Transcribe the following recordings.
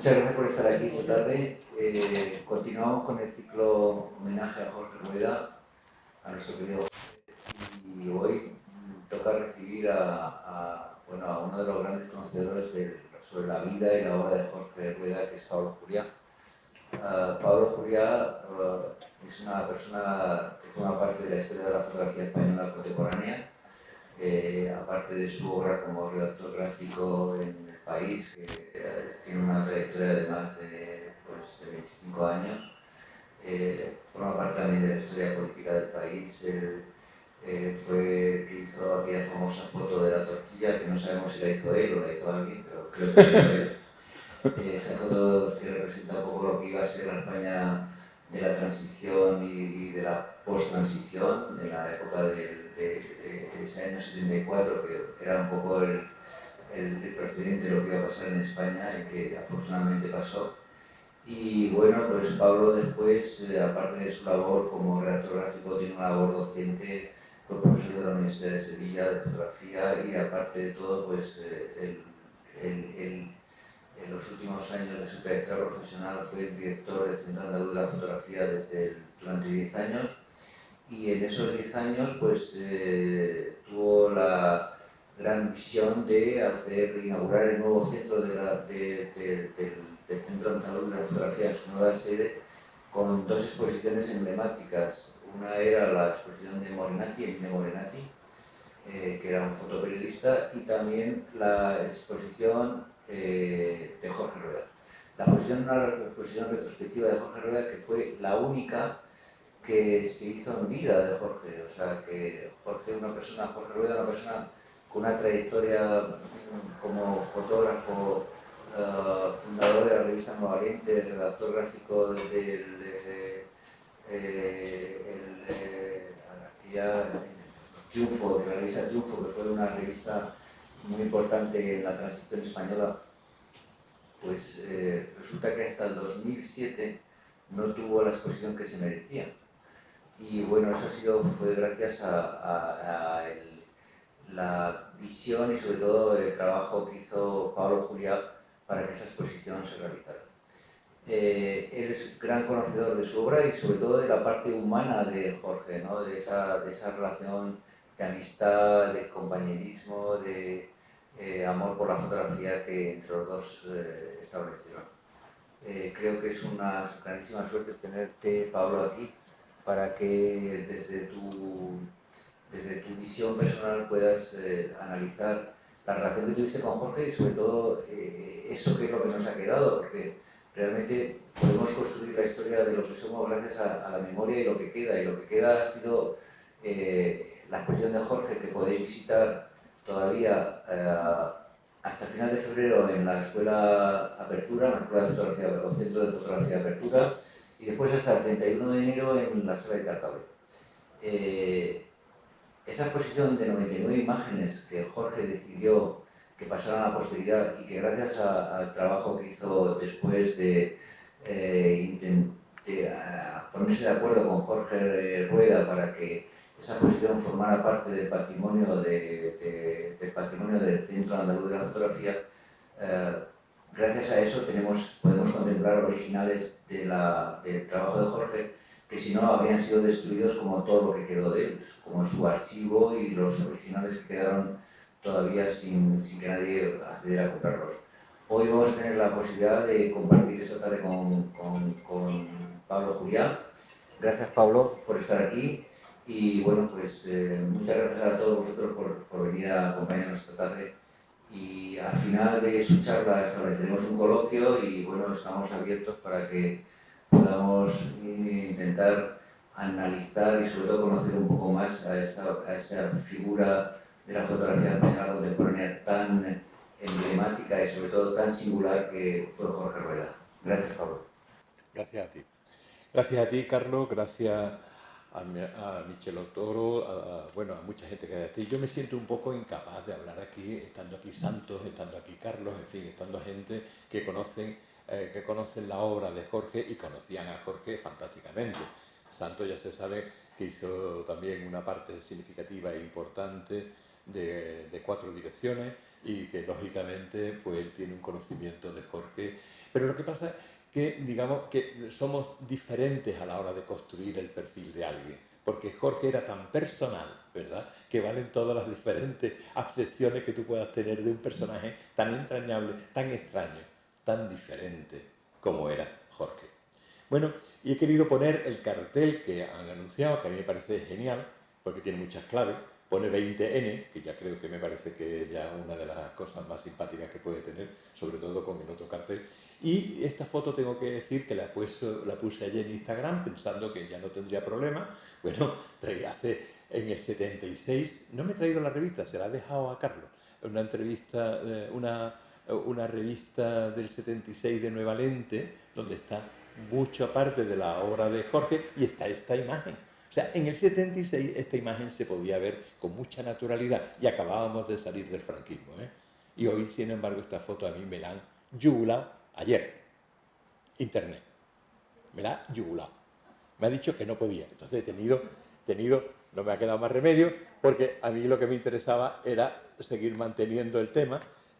Muchas gracias por estar aquí esta tarde. Continuamos con el ciclo homenaje a Jorge Rueda, a nuestro querido Jorge, y hoy toca recibir bueno, a uno de los grandes conocedores sobre la vida y la obra de Jorge Rueda, que es Pablo Juriá. Pablo Juriá es una persona que forma parte de la historia de la fotografía española contemporánea. Aparte de su obra como redactor gráfico en El País, que tiene una trayectoria de más de 25 años, forma parte también de la historia política del país. Él fue el que hizo aquella famosa foto de la tortilla, que no sabemos si la hizo él o la hizo alguien, pero creo que la hizo él. Esa foto que representa un poco lo que iba a ser la España de la transición y de la post-transición, de la época de ese año 74, que era un poco el precedente de lo que iba a pasar en España y que afortunadamente pasó. Y bueno, pues Pablo después, aparte de su labor como redactor gráfico, tiene una labor docente, fue profesor de la Universidad de Sevilla de fotografía y aparte de todo, pues en los últimos años de su trayectoria profesional fue director del Centro Andaluz de la Fotografía durante 10 años, y en esos 10 años pues, tuvo la gran visión de inaugurar el nuevo centro del Centro Andaluz de la Fotografía en su nueva sede, con dos exposiciones emblemáticas. Una era la exposición de Morenati, Emilio Morenati, que era un fotoperiodista, y también la exposición de Jorge Rueda. La exposición era una exposición retrospectiva de Jorge Rueda, que fue la única que se hizo en vida de Jorge. O sea, que Jorge Rueda, una persona con una trayectoria como fotógrafo, fundador de la revista Nueva Oriente, redactor gráfico Triunfo, de la revista Triunfo, que fue una revista muy importante en la transición española. Pues resulta que hasta el 2007 no tuvo la exposición que se merecía. Y bueno, eso fue gracias a la visión y sobre todo el trabajo que hizo Pablo Juriá para que esa exposición se realizara. Él es gran conocedor de su obra y sobre todo de la parte humana de Jorge, ¿no? de esa relación de amistad, de compañerismo, de amor por la fotografía que entre los dos establecieron. Creo que es una grandísima suerte tenerte, Pablo, aquí, para que desde tu visión personal puedas analizar la relación que tuviste con Jorge y sobre todo eso que es lo que nos ha quedado, porque realmente podemos construir la historia de lo que somos gracias a la memoria y lo que queda. Y lo que queda ha sido la exposición de Jorge, que podéis visitar todavía hasta final de febrero en la Escuela Apertura, en la Escuela de Fotografía o Centro de Fotografía Apertura, y después hasta el 31 de enero en la Sala de Carcabel. Esa exposición de 99 imágenes que Jorge decidió que pasaran a la posteridad y que gracias al trabajo que hizo después de ponerse de acuerdo con Jorge Rueda para que esa exposición formara parte del patrimonio del Centro Andaluz de la Fotografía, gracias a eso podemos contemplar originales del trabajo de Jorge, que si no habrían sido destruidos como todo lo que quedó de él, como su archivo y los originales que quedaron todavía sin que nadie accediera a comprarlos. Hoy vamos a tener la posibilidad de compartir esta tarde con Pablo Juriá. Gracias, Pablo, por estar aquí. Y bueno, pues muchas gracias a todos vosotros por venir a acompañarnos esta tarde. Y al final de su charla estableceremos un coloquio y bueno, estamos abiertos para que podamos intentar analizar y sobre todo conocer un poco más a esa figura de la fotografía española contemporánea tan emblemática y sobre todo tan singular que fue Jorge Rueda. Gracias, Pablo. Gracias a ti. Gracias a ti, Carlos, gracias a Michel Toro, a mucha gente que hay aquí. Yo me siento un poco incapaz de hablar aquí, estando aquí Santos, estando aquí Carlos, en fin, estando gente que conocen la obra de Jorge y conocían a Jorge fantásticamente. Santos ya se sabe que hizo también una parte significativa e importante de 4 direcciones y que lógicamente pues él tiene un conocimiento de Jorge. Pero lo que pasa es que, digamos, que somos diferentes a la hora de construir el perfil de alguien, porque Jorge era tan personal, ¿verdad?, que valen todas las diferentes acepciones que tú puedas tener de un personaje tan entrañable, tan extraño, tan diferente como era Jorge. Bueno, y he querido poner el cartel que han anunciado, que a mí me parece genial, porque tiene muchas claves. Pone 20N, que ya creo que me parece que ya es una de las cosas más simpáticas que puede tener, sobre todo con el otro cartel. Y esta foto tengo que decir que la puse ayer en Instagram pensando que ya no tendría problema. Bueno, en el 76, no me he traído la revista, se la he dejado a Carlos. Una entrevista, una revista del 76 de Nueva Lente, donde está mucha parte de la obra de Jorge y está esta imagen. O sea, en el 76 esta imagen se podía ver con mucha naturalidad y acabábamos de salir del franquismo, ¿eh? Y hoy, sin embargo, esta foto a mí me la han yugulado ayer. Internet. Me la ha yugulado. Me ha dicho que no podía. Entonces he tenido, no me ha quedado más remedio, porque a mí lo que me interesaba era seguir manteniendo el tema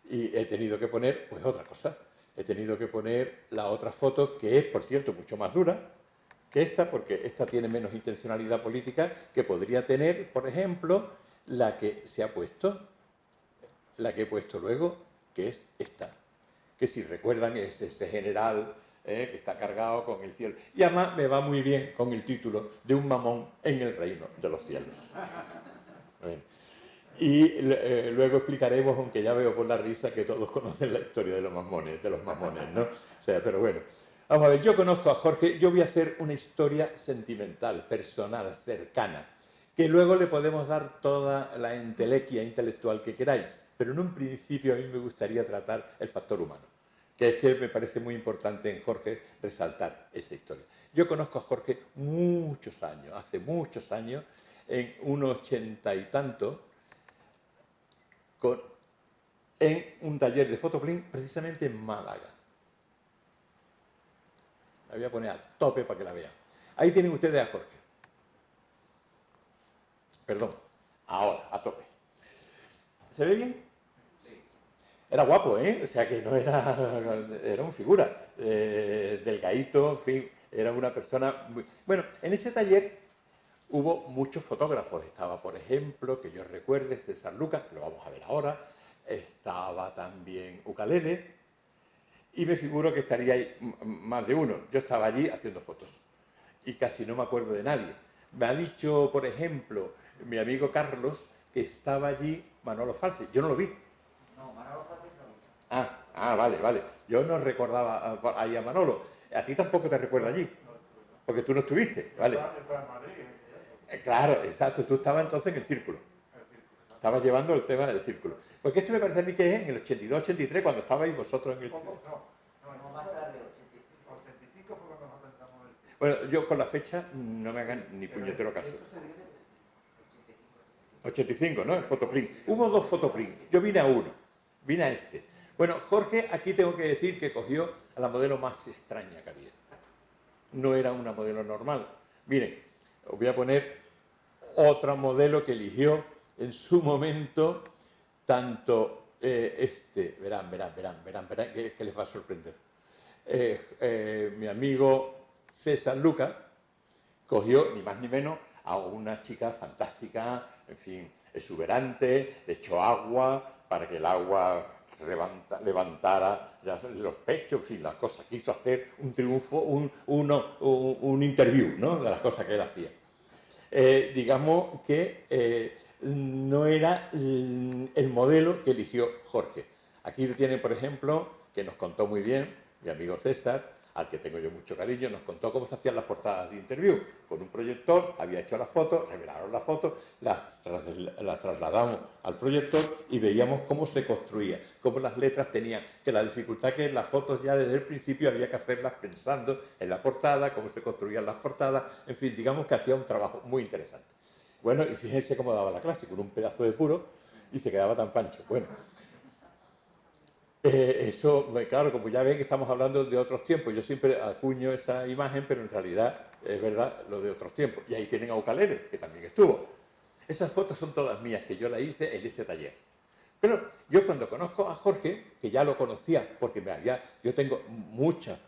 y he tenido que poner, pues, otra cosa. He tenido que poner la otra foto, que es, por cierto, mucho más dura que esta, porque esta tiene menos intencionalidad política que podría tener, por ejemplo, la que se ha puesto, la que he puesto luego, que es esta, que si recuerdan es ese general que está cargado con el cielo. Y además me va muy bien con el título de un mamón en el reino de los cielos. Bien. Y luego explicaremos, aunque ya veo por la risa, que todos conocen la historia de los mamones, ¿no? O sea, pero bueno. Vamos a ver, yo conozco a Jorge, yo voy a hacer una historia sentimental, personal, cercana, que luego le podemos dar toda la entelequia intelectual que queráis, pero en un principio a mí me gustaría tratar el factor humano, que es que me parece muy importante en Jorge resaltar esa historia. Yo conozco a Jorge muchos años, hace muchos años, en unos 80 y tantos, en un taller de fotoplin precisamente en Málaga. La voy a poner a tope para que la vean. Ahí tienen ustedes a Jorge. Perdón, ahora, a tope. ¿Se ve bien? Sí. Era guapo, ¿eh? O sea que no era un figura. Delgadito, en fin, era una persona muy... Bueno, en ese taller hubo muchos fotógrafos. Estaba, por ejemplo, que yo recuerde, César Lucas, que lo vamos a ver ahora. Estaba también Ucalele. Y me figuro que estaría ahí más de uno. Yo estaba allí haciendo fotos. Y casi no me acuerdo de nadie. Me ha dicho, por ejemplo, mi amigo Carlos, que estaba allí Manolo Falce. Yo no lo vi. No, Manolo Falce no lo vi. Vale. Yo no recordaba ahí a Manolo. A ti tampoco te recuerdo allí. Porque tú no estuviste, ¿vale? Claro, exacto. Tú estabas entonces en el círculo. Estabas llevando el tema del círculo. Porque esto me parece a mí que es en el 82, 83, cuando estabais vosotros en el círculo. No, más tarde, 85. 85 fue cuando nosotros entramos en el círculo. Bueno, yo con la fecha no me hagan ni puñetero caso. 85, ¿no? El fotoprint. Hubo dos fotoprint. Yo vine a uno. Vine a este. Bueno, Jorge, aquí tengo que decir que cogió a la modelo más extraña que había. No era una modelo normal. Miren, os voy a poner otra modelo que eligió en su momento, tanto verán, que les va a sorprender. Mi amigo César Lucas cogió ni más ni menos a una chica fantástica, en fin, exuberante, le echó agua para que el agua levantara los pechos, en fin, las cosas. Quiso hacer un triunfo, un interview, ¿no?, de las cosas que él hacía. Digamos que no era el modelo que eligió Jorge. Aquí lo tiene, por ejemplo, que nos contó muy bien mi amigo César, al que tengo yo mucho cariño, nos contó cómo se hacían las portadas de interview. Con un proyector, había hecho las fotos, revelaron las fotos, las trasladamos al proyector y veíamos cómo se construía, cómo las letras tenían, que la dificultad que las fotos ya desde el principio había que hacerlas pensando en la portada, cómo se construían las portadas, en fin, digamos que hacía un trabajo muy interesante. Bueno, y fíjense cómo daba la clase, con un pedazo de puro y se quedaba tan pancho. Bueno, eso, claro, como ya ven que estamos hablando de otros tiempos, yo siempre acuño esa imagen, pero en realidad es verdad lo de otros tiempos. Y ahí tienen a Ucalele, que también estuvo. Esas fotos son todas mías, que yo las hice en ese taller. Pero yo cuando conozco a Jorge, que ya lo conocía, porque yo tengo muchas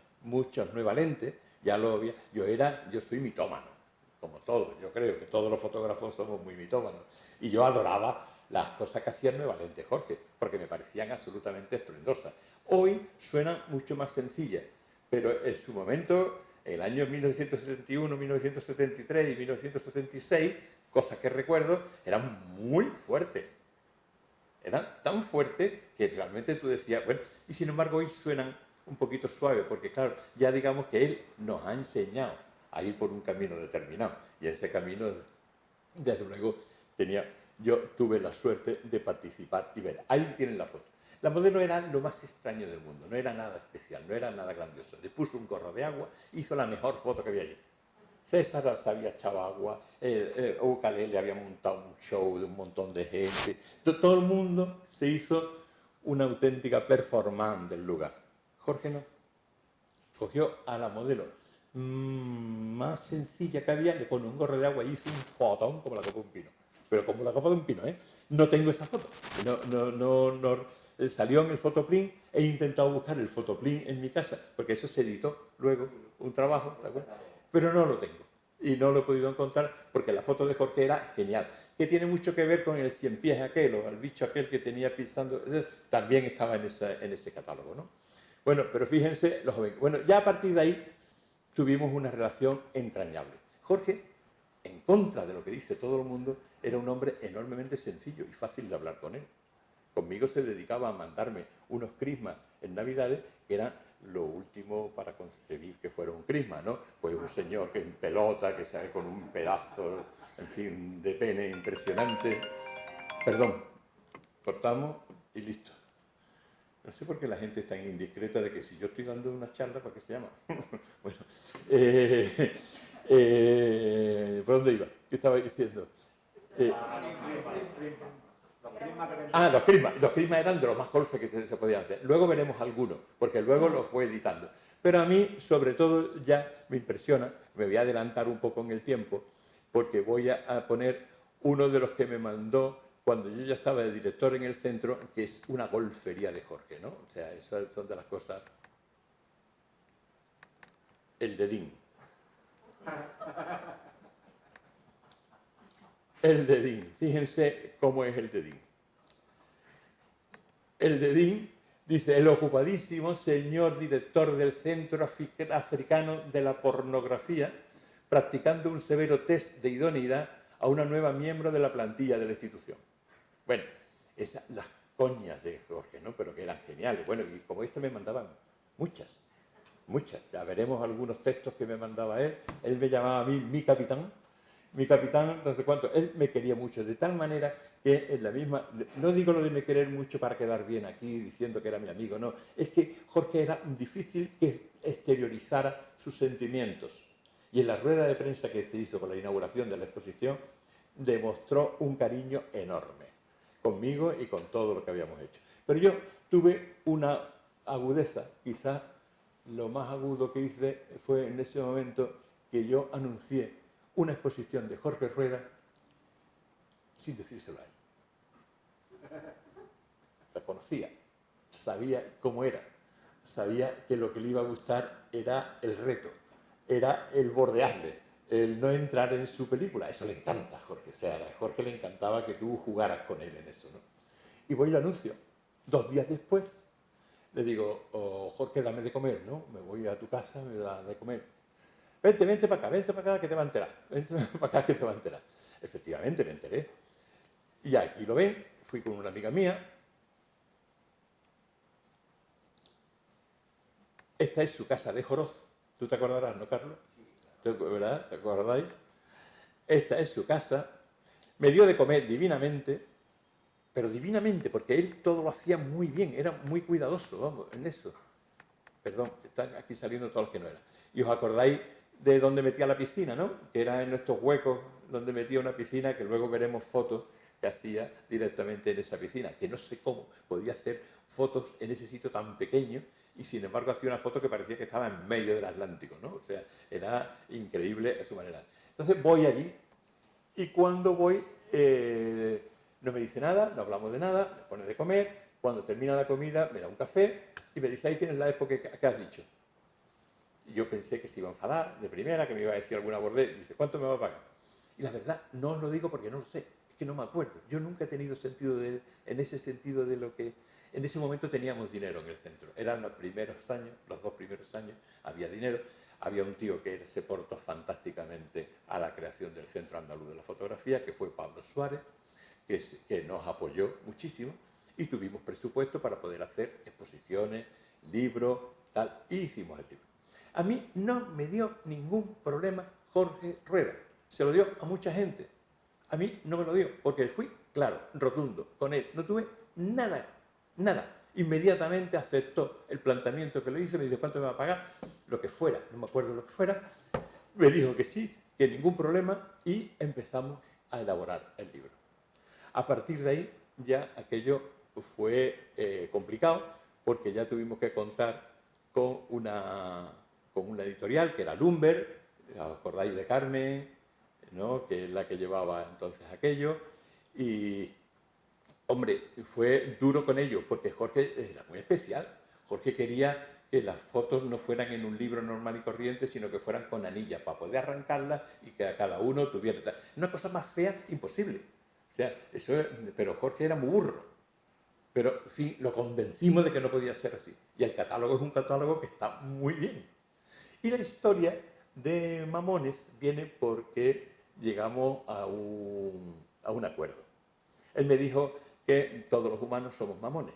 nuevas lentes, ya lo había, yo soy mitómano, como todos, yo creo que todos los fotógrafos somos muy mitómanos, y yo adoraba las cosas que hacía Nueva Lente Jorge, porque me parecían absolutamente estruendosas. Hoy suenan mucho más sencillas, pero en su momento, el año 1971, 1973 y 1976, cosas que recuerdo, eran muy fuertes. Eran tan fuertes que realmente tú decías, bueno, y sin embargo hoy suenan un poquito suaves, porque claro, ya digamos que él nos ha enseñado a ir por un camino determinado, y ese camino, desde luego, yo tuve la suerte de participar y ver. Ahí tienen la foto. La modelo era lo más extraño del mundo, no era nada especial, no era nada grandioso. Le puso un gorro de agua, hizo la mejor foto que había allí. César se había echado agua, Ucalele había montado un show de un montón de gente. Todo el mundo se hizo una auténtica performance del lugar. Jorge no. Cogió a la modelo más sencilla que había, le pone un gorro de agua y hizo un fotón como la copa de un pino. Pero como la copa de un pino, ¿eh? No tengo esa foto. Salió en el fotoprint, he intentado buscar el fotoprint en mi casa, porque eso se editó luego, un trabajo, ¿de acuerdo? Pero no lo tengo. Y no lo he podido encontrar porque la foto de Jorge era genial. Que tiene mucho que ver con el cien pies aquel, o el bicho aquel que tenía pisando. También estaba en ese catálogo, ¿no? Bueno, pero fíjense, los jóvenes. Bueno, ya a partir de ahí tuvimos una relación entrañable. Jorge, en contra de lo que dice todo el mundo, era un hombre enormemente sencillo y fácil de hablar con él. Conmigo se dedicaba a mandarme unos crismas en Navidades que eran lo último para concebir que fuera un crisma, ¿no? Pues un señor que en pelota, que sale con un pedazo, en fin, de pene impresionante. Perdón, cortamos y listo. No sé por qué la gente es tan indiscreta de que si yo estoy dando una charla, ¿para qué se llama? Bueno, ¿por dónde iba? ¿Qué estaba diciendo? Los crismas eran de lo más golfes que se podían hacer. Luego veremos algunos, porque luego los fue editando. Pero a mí, sobre todo, ya me impresiona, me voy a adelantar un poco en el tiempo, porque voy a poner uno de los que me mandó cuando yo ya estaba de director en el centro, que es una golfería de Jorge, ¿no? O sea, esas son de las cosas... El dedín. El dedín. Fíjense cómo es el dedín. El dedín dice: el ocupadísimo señor director del Centro Africano de la Pornografía, practicando un severo test de idoneidad a una nueva miembro de la plantilla de la institución. Bueno, las coñas de Jorge, ¿no? Pero que eran geniales. Bueno, y como me mandaban muchas. Ya veremos algunos textos que me mandaba él. Él me llamaba a mí mi capitán, no sé cuánto. Él me quería mucho, de tal manera que en la misma... No digo lo de me querer mucho para quedar bien aquí, diciendo que era mi amigo, no. Es que Jorge era difícil que exteriorizara sus sentimientos. Y en la rueda de prensa que se hizo con la inauguración de la exposición, demostró un cariño enorme conmigo y con todo lo que habíamos hecho. Pero yo tuve una agudeza, quizás lo más agudo que hice fue en ese momento que yo anuncié una exposición de Jorge Rueda sin decírselo a él. La conocía, sabía cómo era, sabía que lo que le iba a gustar era el reto, era el bordearle, el no entrar en su película. Eso le encanta a Jorge, o sea, a Jorge le encantaba que tú jugaras con él en eso, ¿no? Y voy y lo anuncio. 2 días después le digo: oh, Jorge, dame de comer, ¿no? Me voy a tu casa, me da de comer. Vente para acá, que te va a enterar. Vente para acá, que te va a enterar. Efectivamente, me enteré. Y aquí lo ven, fui con una amiga mía. Esta es su casa de Joroz. Tú te acordarás, ¿no, Carlos? ¿Verdad? ¿Te acordáis? Esta es su casa. Me dio de comer divinamente, pero divinamente, porque él todo lo hacía muy bien, era muy cuidadoso, vamos, en eso. Perdón, están aquí saliendo todos los que no eran. Y os acordáis de donde metía la piscina, ¿no? Que era en estos huecos donde metía una piscina, que luego veremos fotos que hacía directamente en esa piscina, que no sé cómo podía hacer fotos en ese sitio tan pequeño, y sin embargo hacía una foto que parecía que estaba en medio del Atlántico, ¿no? O sea, era increíble a su manera. Entonces voy allí, y cuando voy, No me dice nada, no hablamos de nada, me pone de comer, cuando termina la comida me da un café y me dice, ahí tienes la expo que has dicho. Y yo pensé que se iba a enfadar de primera, que me iba a decir alguna bordel. Dice, ¿cuánto me va a pagar? Y la verdad, no os lo digo porque no lo sé, es que no me acuerdo. Yo nunca he tenido sentido en ese sentido de lo que... En ese momento teníamos dinero en el centro. Eran los primeros años, los 2 primeros años, había dinero. Había un tío que se portó fantásticamente a la creación del Centro Andaluz de la Fotografía, que fue Pablo Suárez, que nos apoyó muchísimo y tuvimos presupuesto para poder hacer exposiciones, libros, tal, y hicimos el libro. A mí no me dio ningún problema Jorge Rueda, se lo dio a mucha gente. A mí no me lo dio, porque fui claro, rotundo, con él. No tuve nada, nada. Inmediatamente aceptó el planteamiento que le hice, me dijo, ¿cuánto me va a pagar? Lo que fuera, no me acuerdo lo que fuera. Me dijo que sí, que ningún problema, y empezamos a elaborar el libro. A partir de ahí ya aquello fue complicado, porque ya tuvimos que contar con una editorial que era Lumber, ¿os acordáis de Carmen?, ¿no?, que es la que llevaba entonces aquello, y hombre, fue duro con ello, porque Jorge era muy especial. Jorge quería que las fotos no fueran en un libro normal y corriente, sino que fueran con anillas, para poder arrancarlas y que a cada uno tuviera... Una cosa más fea, imposible. O sea, pero Jorge era muy burro. Pero, en fin, lo convencimos de que no podía ser así. Y el catálogo es un catálogo que está muy bien. Y la historia de Mamones viene porque llegamos a un acuerdo. Él me dijo que todos los humanos somos mamones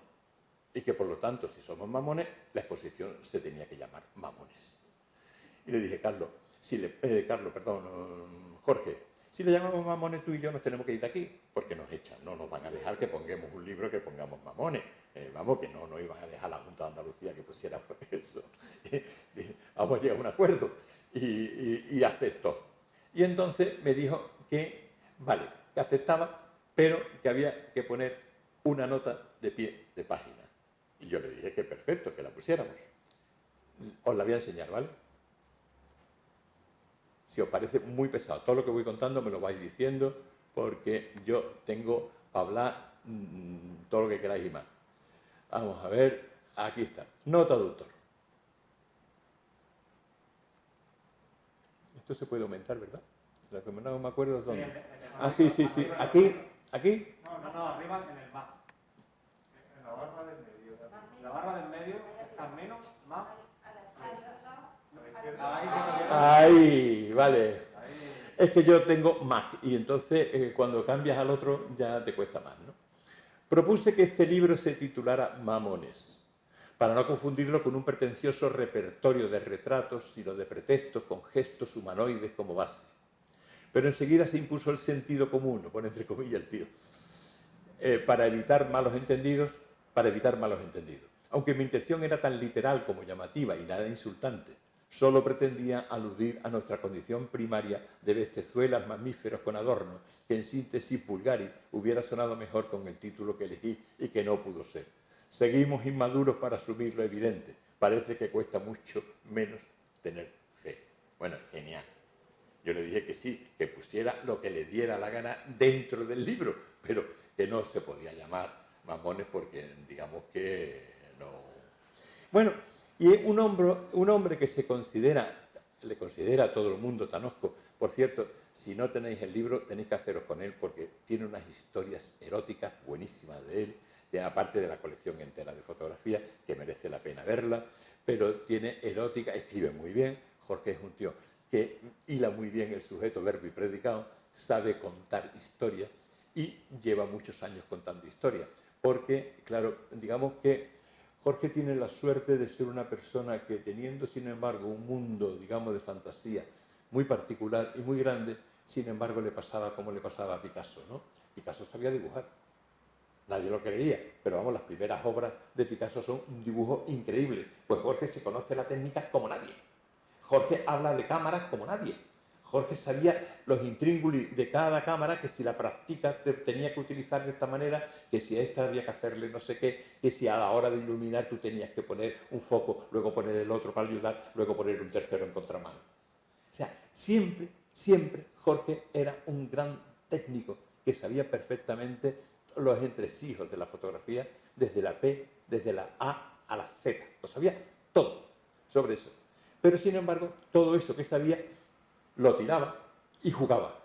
y que, por lo tanto, si somos mamones, la exposición se tenía que llamar Mamones. Y le dije, Jorge, si le llamamos Mamones, tú y yo nos tenemos que ir de aquí, porque nos echan, no nos van a dejar que pongamos un libro que pongamos Mamones. Vamos, que no nos iban a dejar la Junta de Andalucía que pusiera eso. Vamos a llegar a un acuerdo. Y aceptó. Y entonces me dijo que, vale, que aceptaba, pero que había que poner una nota de pie de página. Y yo le dije que perfecto, que la pusiéramos. Os la voy a enseñar, ¿vale? Si os parece muy pesado, todo lo que voy contando me lo vais diciendo, porque yo tengo para hablar todo lo que queráis y más. Vamos a ver, aquí está. Nota de autor. Esto se puede aumentar, ¿verdad? Lo que no me acuerdo es dónde. Ah, sí. Aquí. No, arriba en el más. En la barra del medio. La barra del medio está menos, más. Ahí, vale. Es que yo tengo Mac y entonces cuando cambias al otro ya te cuesta más, ¿no? Propuse que este libro se titulara Mamones, para no confundirlo con un pretencioso repertorio de retratos, sino de pretextos con gestos humanoides como base. Pero enseguida se impuso el sentido común, lo pone entre comillas el tío, para evitar malos entendidos. Aunque mi intención era tan literal como llamativa y nada insultante, solo pretendía aludir a nuestra condición primaria de bestezuelas mamíferos con adorno, que en síntesis vulgaris hubiera sonado mejor con el título que elegí y que no pudo ser. Seguimos inmaduros para asumir lo evidente. Parece que cuesta mucho menos tener fe. Bueno, genial. Yo le dije que sí, que pusiera lo que le diera la gana dentro del libro, pero que no se podía llamar Mamones porque digamos que no... Bueno, y un hombre que le considera a todo el mundo Tanosco. Por cierto, si no tenéis el libro, tenéis que haceros con él porque tiene unas historias eróticas buenísimas de él, aparte de la colección entera de fotografías, que merece la pena verla, pero tiene erótica, escribe muy bien. Jorge es un tío que hila muy bien el sujeto, verbo y predicado, sabe contar historias y lleva muchos años contando historias. Porque, claro, digamos que Jorge tiene la suerte de ser una persona que, teniendo, sin embargo, un mundo, digamos, de fantasía muy particular y muy grande, sin embargo, le pasaba como le pasaba a Picasso, ¿no? Picasso sabía dibujar. Nadie lo creía, pero vamos, las primeras obras de Picasso son un dibujo increíble. Pues Jorge se conoce la técnica como nadie. Jorge habla de cámaras como nadie. Jorge sabía los intríngulis de cada cámara, que si la practicas tenía que utilizar de esta manera, que si a esta había que hacerle no sé qué, que si a la hora de iluminar tú tenías que poner un foco, luego poner el otro para ayudar, luego poner un tercero en contramano. O sea, siempre Jorge era un gran técnico que sabía perfectamente los entresijos de la fotografía, desde la P, desde la A a la Z. Lo sabía todo sobre eso. Pero, sin embargo, todo eso que sabía lo tiraba y jugaba,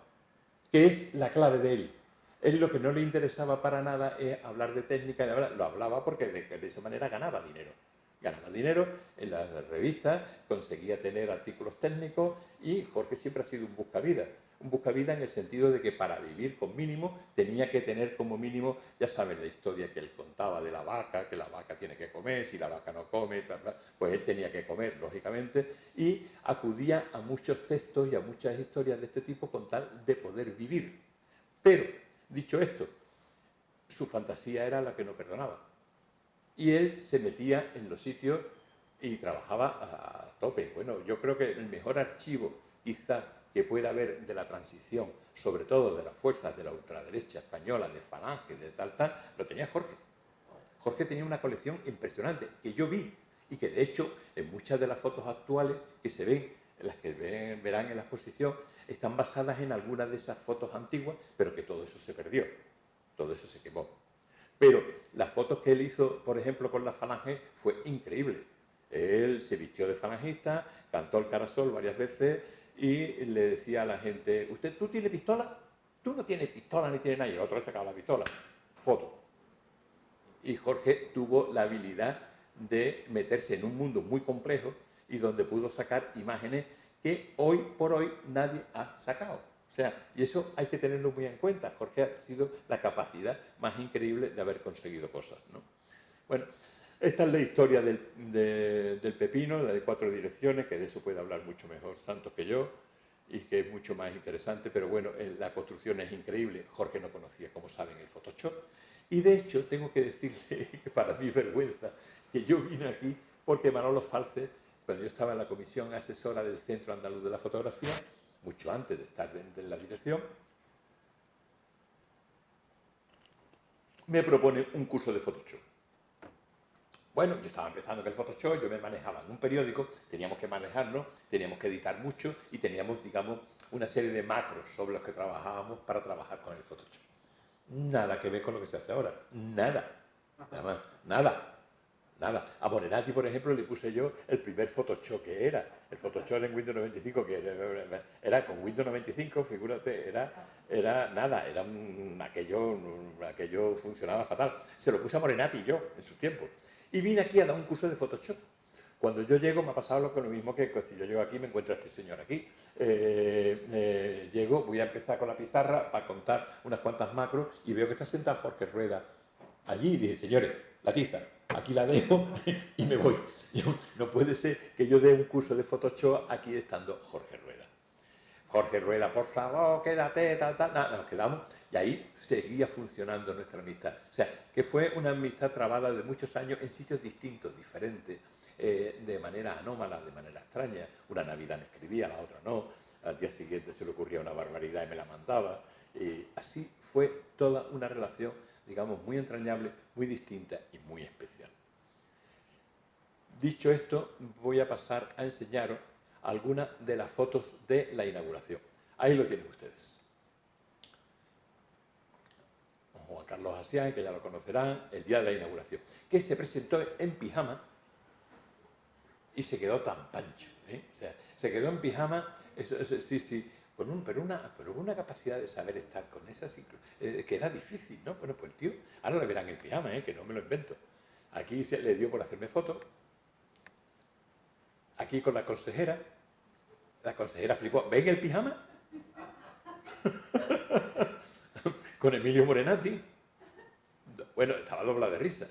que es la clave de él. Él lo que no le interesaba para nada es hablar de técnica, lo hablaba porque de esa manera ganaba dinero. Ganaba dinero en las revistas, conseguía tener artículos técnicos y Jorge siempre ha sido un buscavidas. Un buscavidas en el sentido de que para vivir con mínimo tenía que tener como mínimo, ya saben la historia que él contaba de la vaca, que la vaca tiene que comer, si la vaca no come, pues él tenía que comer, lógicamente, y acudía a muchos textos y a muchas historias de este tipo con tal de poder vivir. Pero, dicho esto, su fantasía era la que no perdonaba. Y él se metía en los sitios y trabajaba a tope. Bueno, yo creo que el mejor archivo, quizá, que pueda haber de la transición, sobre todo de las fuerzas de la ultraderecha española, de Falange, de tal, lo tenía Jorge. Jorge tenía una colección impresionante, que yo vi, y que de hecho, en muchas de las fotos actuales que se ven, en las que verán en la exposición, están basadas en algunas de esas fotos antiguas, pero que todo eso se perdió, todo eso se quemó. Pero las fotos que él hizo, por ejemplo, con la Falange, fue increíble. Él se vistió de falangista, cantó el Carasol varias veces y le decía a la gente, ¿tú tienes pistola? Tú no tienes pistola ni tienes nada. Y el otro le sacaba la pistola. Foto. Y Jorge tuvo la habilidad de meterse en un mundo muy complejo y donde pudo sacar imágenes que hoy por hoy nadie ha sacado. O sea, y eso hay que tenerlo muy en cuenta. Jorge ha sido la capacidad más increíble de haber conseguido cosas, ¿no? Bueno, esta es la historia del pepino, la de 4 direcciones, que de eso puede hablar mucho mejor Santos que yo, y que es mucho más interesante, pero bueno, la construcción es increíble. Jorge no conocía, como saben, el Photoshop. Y de hecho, tengo que decirle, que para mi vergüenza, que yo vine aquí porque Manolo Falce, cuando yo estaba en la comisión asesora del Centro Andaluz de la Fotografía, mucho antes de estar en la dirección, me propone un curso de Photoshop. Bueno, yo estaba empezando con el Photoshop, yo me manejaba en un periódico, teníamos que manejarnos, teníamos que editar mucho y teníamos, digamos, una serie de macros sobre los que trabajábamos para trabajar con el Photoshop. Nada que ver con lo que se hace ahora, nada, nada. A Morenati, por ejemplo, le puse yo el primer Photoshop que era. El Photoshop en Windows 95, que era con Windows 95, figúrate, era nada, aquello funcionaba fatal. Se lo puse a Morenati yo, en su tiempo. Y vine aquí a dar un curso de Photoshop. Cuando yo llego me ha pasado lo mismo que si yo llego aquí me encuentro a este señor aquí. Llego, voy a empezar con la pizarra para contar unas cuantas macros y veo que está sentado Jorge Rueda allí y dije, señores, la tiza, aquí la dejo y me voy. No puede ser que yo dé un curso de Photoshop aquí estando Jorge Rueda. Jorge Rueda, por favor, quédate, tal. Nada, nos quedamos y ahí seguía funcionando nuestra amistad. O sea, que fue una amistad trabada de muchos años en sitios distintos, diferentes, de manera anómala, de manera extraña. Una Navidad me escribía, la otra no. Al día siguiente se le ocurría una barbaridad y me la mandaba. Y así fue toda una relación, digamos, muy entrañable, muy distinta y muy especial. Dicho esto, voy a pasar a enseñaros algunas de las fotos de la inauguración. Ahí lo tienen ustedes. Juan Carlos Asián, que ya lo conocerán, el día de la inauguración, que se presentó en pijama y se quedó tan pancho, ¿eh? O sea, se quedó en pijama, sí, pero una capacidad de saber estar con esas, que era difícil, ¿no? Bueno, pues el tío, ahora lo verán en pijama, que no me lo invento. Aquí se le dio por hacerme fotos. Aquí con la consejera flipó. ¿Ven el pijama? Con Emilio Morenati. Bueno, estaba doblada de risa.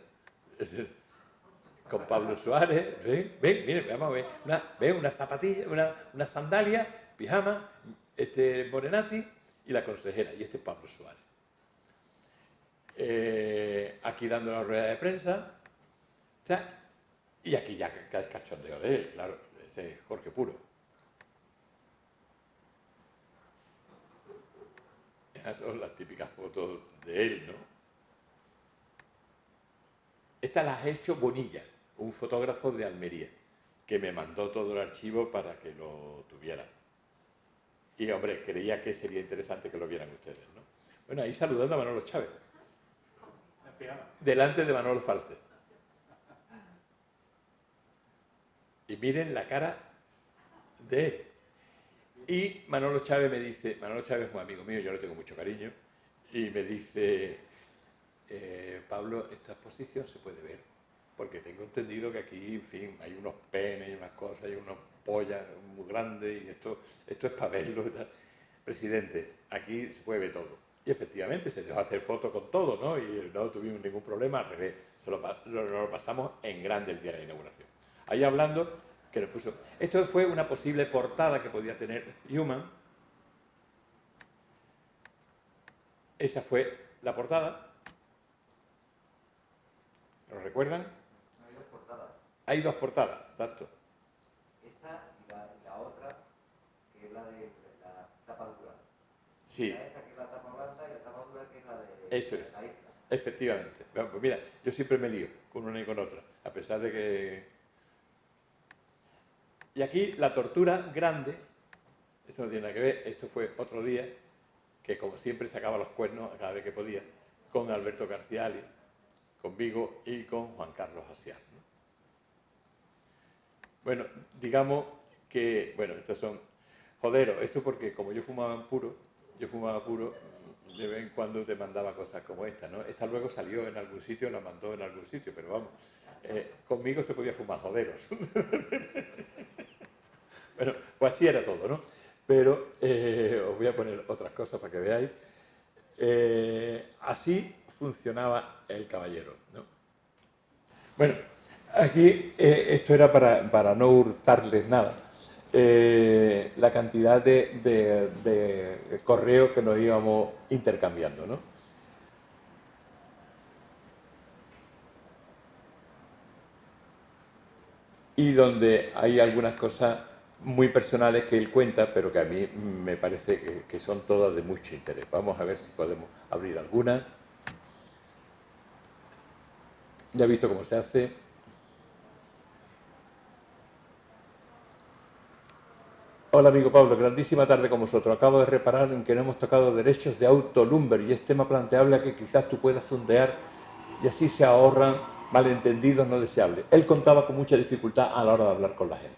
Con Pablo Suárez. Ven, miren, vamos a ver. Una zapatilla, una sandalia, pijama, Morenati y la consejera. Y este es Pablo Suárez. Aquí dando la rueda de prensa. O sea, y aquí ya el cachondeo de él, claro. Ese es Jorge puro. Esas son las típicas fotos de él, ¿no? Estas las ha hecho Bonilla, un fotógrafo de Almería, que me mandó todo el archivo para que lo tuviera. Y, hombre, creía que sería interesante que lo vieran ustedes, ¿no? Bueno, ahí saludando a Manolo Chávez. delante de Manolo Falce. Y miren la cara de él. Y Manolo Chávez me dice, Manolo Chávez es un amigo mío, yo le tengo mucho cariño, y me dice, Pablo, esta exposición se puede ver, porque tengo entendido que aquí, en fin, hay unos penes y unas cosas, hay unos pollas muy grandes, y esto es para verlo y tal. Presidente, aquí se puede ver todo. Y efectivamente se dejó hacer fotos con todo, ¿no? Y no tuvimos ningún problema, al revés, lo pasamos en grande el día de la inauguración. Ahí hablando, que nos puso... Esto fue una posible portada que podía tener Human. Esa fue la portada. ¿Lo recuerdan? Hay dos portadas. Hay dos portadas, exacto. Esa y la otra, que es la de la tapa dura. Sí. Esa que es la tapa blanda y la tapa dura que es la de Eso es. la isla. Efectivamente. Bueno, pues mira, yo siempre me lío con una y con otra, a pesar de que... Y aquí la tortura grande, esto no tiene nada que ver, esto fue otro día, que como siempre sacaba los cuernos cada vez que podía, con Alberto Garciali, conmigo y con Juan Carlos Asián, ¿no? Bueno, digamos que, bueno, estos son joderos, esto porque como yo fumaba puro, de vez en cuando te mandaba cosas como esta, ¿no? Esta luego salió en algún sitio, la mandó en algún sitio, pero vamos, conmigo se podía fumar joderos. Bueno, pues así era todo, ¿no? Pero os voy a poner otras cosas para que veáis. Así funcionaba el caballero, ¿no? Bueno, aquí esto era para no hurtarles nada. La cantidad de correos que nos íbamos intercambiando, ¿no? Y donde hay algunas cosas muy personales que él cuenta, pero que a mí me parece que son todas de mucho interés. Vamos a ver si podemos abrir alguna. Ya he visto cómo se hace. Hola amigo Pablo, grandísima tarde con vosotros. Acabo de reparar en que no hemos tocado derechos de auto Lumber y es tema planteable a que quizás tú puedas sondear y así se ahorran malentendidos no deseables. Él contaba con mucha dificultad a la hora de hablar con la gente.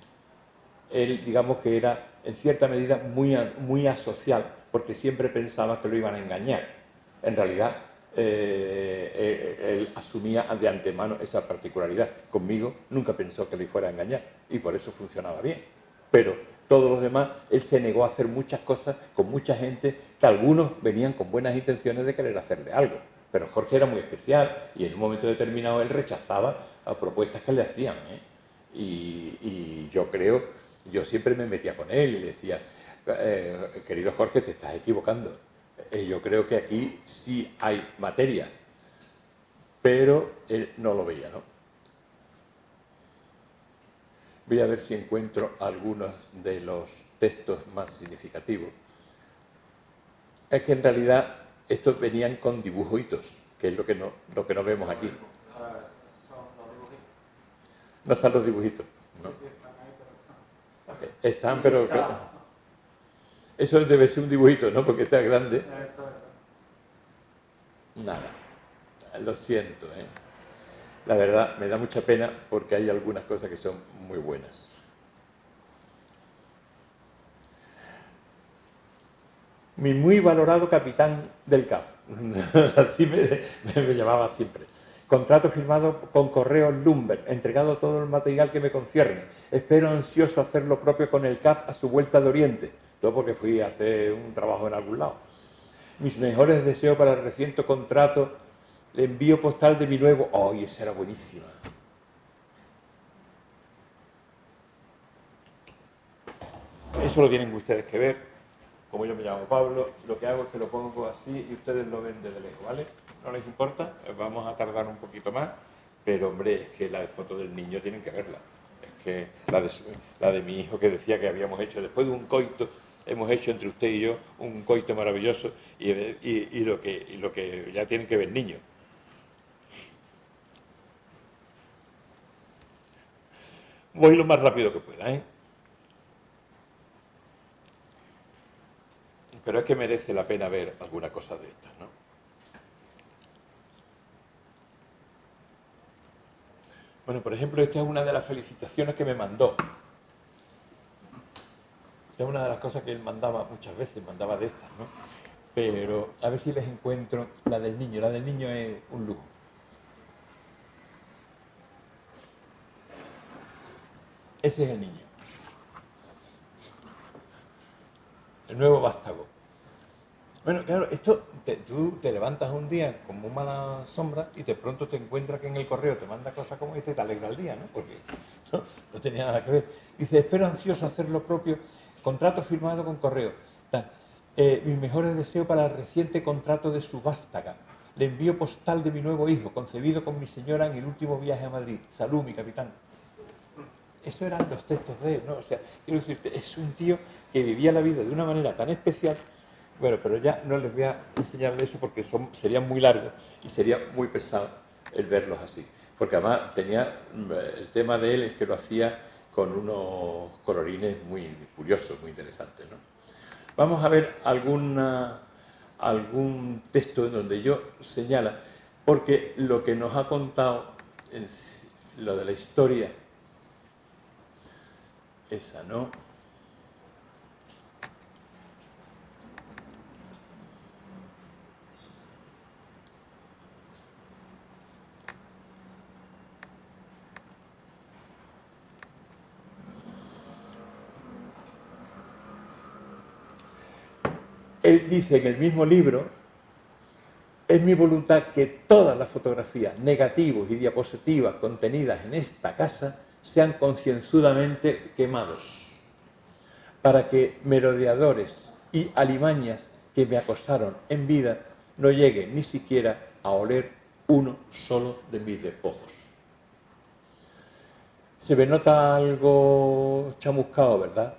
Él, digamos que era, en cierta medida, muy asocial, porque siempre pensaba que lo iban a engañar. En realidad, él asumía de antemano esa particularidad. Conmigo nunca pensó que le fuera a engañar, y por eso funcionaba bien. Pero todos los demás, él se negó a hacer muchas cosas con mucha gente, que algunos venían con buenas intenciones de querer hacerle algo. Pero Jorge era muy especial, y en un momento determinado él rechazaba a propuestas que le hacían, ¿eh? Y yo creo, yo siempre me metía con él y le decía, querido Jorge, te estás equivocando. Yo creo que aquí sí hay materia, pero él no lo veía, ¿no? Voy a ver si encuentro algunos de los textos más significativos. Es que en realidad estos venían con dibujitos, que es lo que no vemos aquí. No están los dibujitos, ¿no? Están, pero... Eso debe ser un dibujito, ¿no? Porque está grande. Nada. Lo siento, ¿eh? La verdad, me da mucha pena porque hay algunas cosas que son muy buenas. Mi muy valorado capitán del CAF. Así me llamaba siempre. Contrato firmado con Correos Lumber, entregado todo el material que me concierne. Espero ansioso hacer lo propio con el CAF a su vuelta de Oriente. Todo porque fui a hacer un trabajo en algún lado. Mis mejores deseos para el reciente contrato. Le envío postal de mi nuevo... ¡Oh, esa era buenísima! Eso lo tienen ustedes que ver. Como yo me llamo Pablo, lo que hago es que lo pongo así y ustedes lo ven desde lejos, ¿vale? ¿No les importa? Vamos a tardar un poquito más, pero hombre, es que la foto del niño tienen que verla. Es que la de mi hijo que decía que habíamos hecho, después de un coito, hemos hecho entre usted y yo un coito maravilloso y lo que ya tienen que ver niños. Voy lo más rápido que pueda, ¿eh? Pero es que merece la pena ver alguna cosa de estas, ¿no? Bueno, por ejemplo, esta es una de las felicitaciones que me mandó. Esta es una de las cosas que él mandaba muchas veces, mandaba de estas, ¿no? Pero a ver si les encuentro la del niño. La del niño es un lujo. Ese es el niño. El nuevo vástago. Bueno, claro, esto, tú te levantas un día con muy mala sombra y de pronto te encuentras que en el correo te manda cosas como esta y te alegra el día, ¿no? Porque no tenía nada que ver. Dice, espero ansioso hacer lo propio, contrato firmado con correo. Mis mejores deseos para el reciente contrato de su vástaga. Le envío postal de mi nuevo hijo, concebido con mi señora en el último viaje a Madrid. Salud, mi capitán. Eso eran los textos de él, ¿no? O sea, quiero decirte, es un tío que vivía la vida de una manera tan especial. Bueno, pero ya no les voy a enseñar eso porque serían muy largos y sería muy pesado el verlos así. Porque además el tema de él es que lo hacía con unos colorines muy curiosos, muy interesantes, ¿no? Vamos a ver algún texto en donde yo señala, porque lo que nos ha contado, lo de la historia, esa, ¿no? Él dice en el mismo libro, es mi voluntad que todas las fotografías, negativos y diapositivas contenidas en esta casa sean concienzudamente quemados, para que merodeadores y alimañas que me acosaron en vida no lleguen ni siquiera a oler uno solo de mis despojos. Se me nota algo chamuscado, ¿verdad?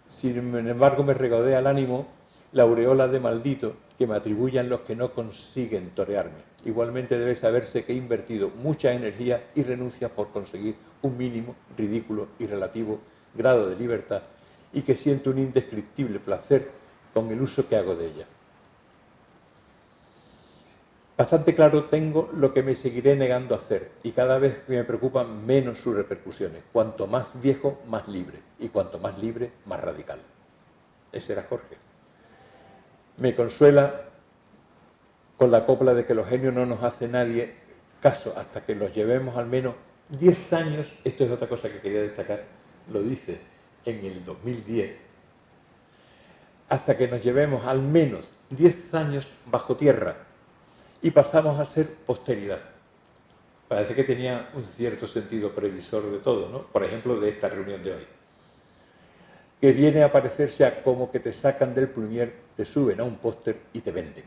Sin embargo, me regodea el ánimo la aureola de maldito que me atribuyan los que no consiguen torearme. Igualmente debe saberse que he invertido mucha energía y renuncias por conseguir un mínimo, ridículo y relativo grado de libertad y que siento un indescriptible placer con el uso que hago de ella. Bastante claro tengo lo que me seguiré negando a hacer y cada vez me preocupan menos sus repercusiones. Cuanto más viejo, más libre y cuanto más libre, más radical. Ese era Jorge. Me consuela con la copla de que los genios no nos hace nadie caso hasta que los llevemos al menos 10 años, esto es otra cosa que quería destacar, lo dice en el 2010, hasta que nos llevemos al menos 10 años bajo tierra y pasamos a ser posteridad. Parece que tenía un cierto sentido previsor de todo, ¿no? Por ejemplo, de esta reunión de hoy. Que viene a parecerse a como que te sacan del plumier, te suben a un póster y te venden.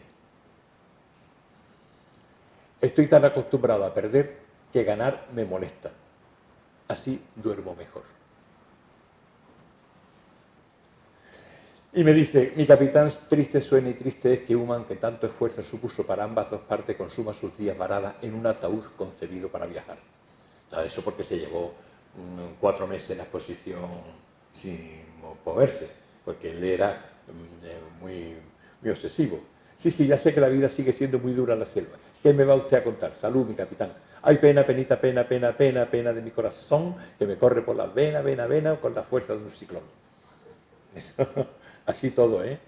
Estoy tan acostumbrado a perder que ganar me molesta. Así duermo mejor. Y me dice, mi capitán, triste suena y triste es que Human, que tanto esfuerzo supuso para ambas dos partes, consuma sus días varadas en un ataúd concebido para viajar. Eso porque se llevó 4 meses en la exposición sin moverse, porque él era muy obsesivo. Sí, ya sé que la vida sigue siendo muy dura en la selva. ¿Qué me va usted a contar? Salud, mi capitán. Hay pena, penita, pena, pena, pena, pena de mi corazón, que me corre por las venas, vena, con la fuerza de un ciclón. Eso, así todo, ¿eh?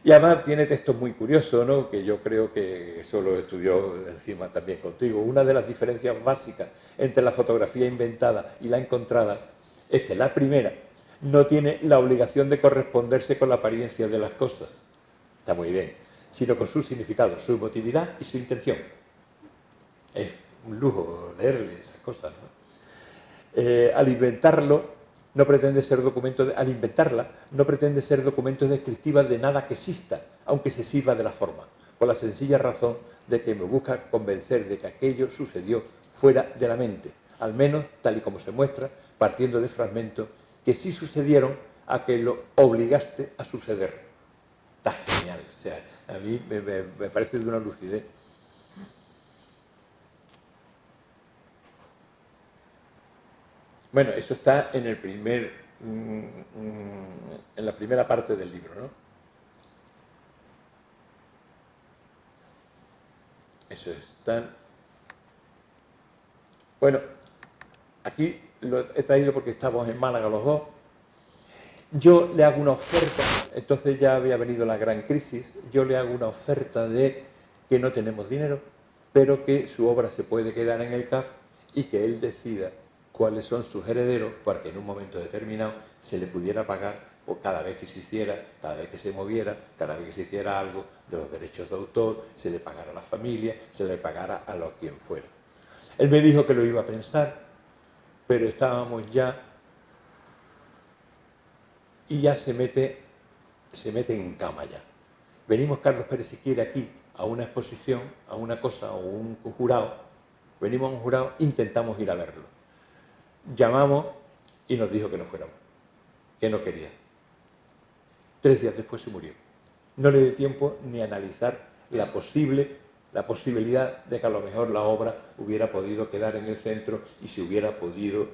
Y además tiene textos muy curiosos, ¿no? Que yo creo que eso lo estudió encima también contigo. Una de las diferencias básicas entre la fotografía inventada y la encontrada es que la primera no tiene la obligación de corresponderse con la apariencia de las cosas. Está muy bien. Sino con su significado, su emotividad y su intención. Es un lujo leerle esas cosas, ¿no? Al inventarla, no pretende ser documento descriptiva de nada que exista, aunque se sirva de la forma, por la sencilla razón de que me busca convencer de que aquello sucedió fuera de la mente, al menos tal y como se muestra, partiendo de fragmentos que sí sucedieron a que lo obligaste a suceder. Está genial, o sea, a mí me parece de una lucidez. Bueno, eso está en en la primera parte del libro, ¿no? Eso está. Bueno, aquí lo he traído porque estamos en Málaga los dos. Yo le hago una oferta, entonces ya había venido la gran crisis, yo le hago una oferta de que no tenemos dinero, pero que su obra se puede quedar en el CAF y que él decida cuáles son sus herederos para que en un momento determinado se le pudiera pagar por cada vez que se hiciera, cada vez que se moviera, cada vez que se hiciera algo de los derechos de autor, se le pagara a la familia, se le pagara a lo quien fuera. Él me dijo que lo iba a pensar, pero estábamos ya y ya se mete en cama ya. Venimos Carlos Pérez Siquiera aquí a una exposición, a una cosa o un jurado, venimos a un jurado, intentamos ir a verlo. Llamamos y nos dijo que no fuéramos, que no quería. 3 días después se murió. No le dio tiempo ni a analizar la posibilidad de que a lo mejor la obra hubiera podido quedar en el centro y se hubiera podido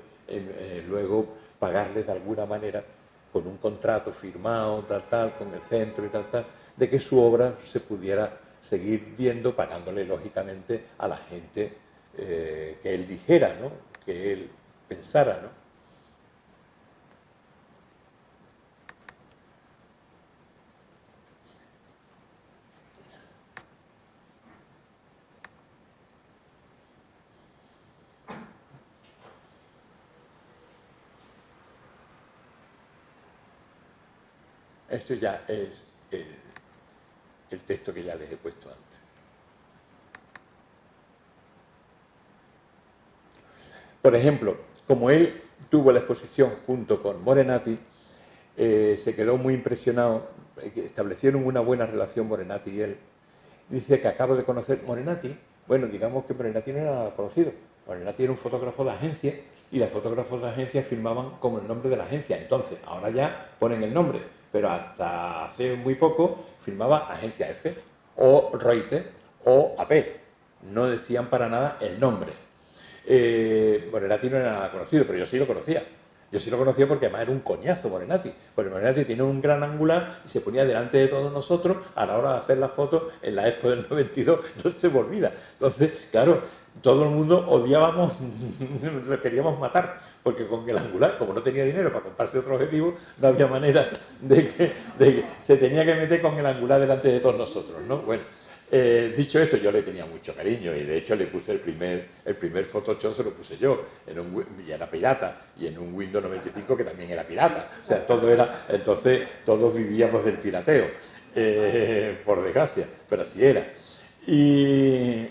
luego pagarles de alguna manera con un contrato firmado, tal, con el centro y tal, de que su obra se pudiera seguir viendo, pagándole lógicamente a la gente que él dijera, ¿no? Que él pensara, ¿no? Esto ya es el texto que ya les he puesto antes. Por ejemplo, como él tuvo la exposición junto con Morenati, se quedó muy impresionado, establecieron una buena relación Morenati y él. Dice que acabo de conocer Morenati, bueno, digamos que Morenati no era conocido, Morenati era un fotógrafo de agencia y los fotógrafos de agencia firmaban como el nombre de la agencia, entonces ahora ya ponen el nombre, pero hasta hace muy poco firmaba Agencia F o Reuters o AP, no decían para nada el nombre. Morenati no era nada conocido, pero yo sí lo conocía. Yo sí lo conocía porque además era un coñazo Morenati. Porque Morenati tiene un gran angular y se ponía delante de todos nosotros a la hora de hacer las fotos en la Expo del 92, no se me olvida. Entonces, claro, todo el mundo odiábamos, le queríamos matar, porque con el angular, como no tenía dinero para comprarse otro objetivo, no había manera de que se tenía que meter con el angular delante de todos nosotros, ¿no? Bueno. Dicho esto, yo le tenía mucho cariño y de hecho le puse el primer Photoshop, se lo puse yo, y era pirata, y en un Windows 95 que también era pirata. O sea, entonces todos vivíamos del pirateo, por desgracia, pero así era. Y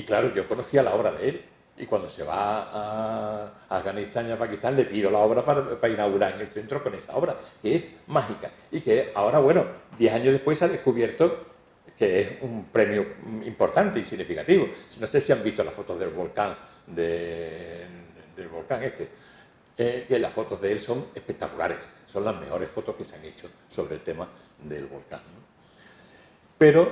claro, yo conocía la obra de él. Y cuando se va a Afganistán y a Pakistán, le pido la obra para inaugurar en el centro con esa obra, que es mágica. Y que ahora, bueno, 10 años después se ha descubierto que es un premio importante y significativo. No sé si han visto las fotos del volcán, del volcán este, que las fotos de él son espectaculares, son las mejores fotos que se han hecho sobre el tema del volcán, ¿no? Pero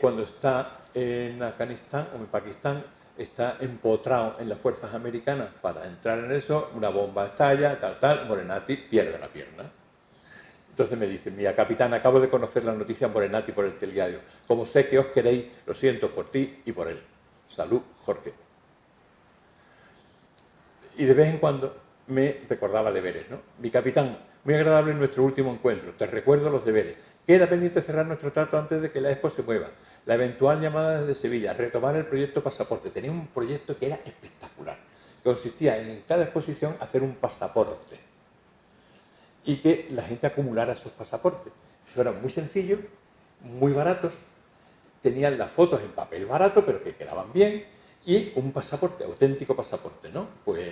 cuando está en Afganistán o en Pakistán, está empotrado en las fuerzas americanas para entrar en eso, una bomba estalla, tal, Morenati pierde la pierna. Entonces me dice, mira, capitán, acabo de conocer la noticia Morenati por el telediario. Como sé que os queréis, lo siento por ti y por él. Salud, Jorge. Y de vez en cuando me recordaba deberes, ¿no? Mi capitán, muy agradable en nuestro último encuentro. Te recuerdo los deberes. Queda pendiente cerrar nuestro trato antes de que la Expo se mueva. La eventual llamada desde Sevilla, retomar el proyecto pasaporte. Tenía un proyecto que era espectacular. Consistía en cada exposición hacer un pasaporte y que la gente acumulara esos pasaportes. Eran muy sencillos, muy baratos, tenían las fotos en papel barato, pero que quedaban bien, y un pasaporte, auténtico pasaporte, ¿no? Pues,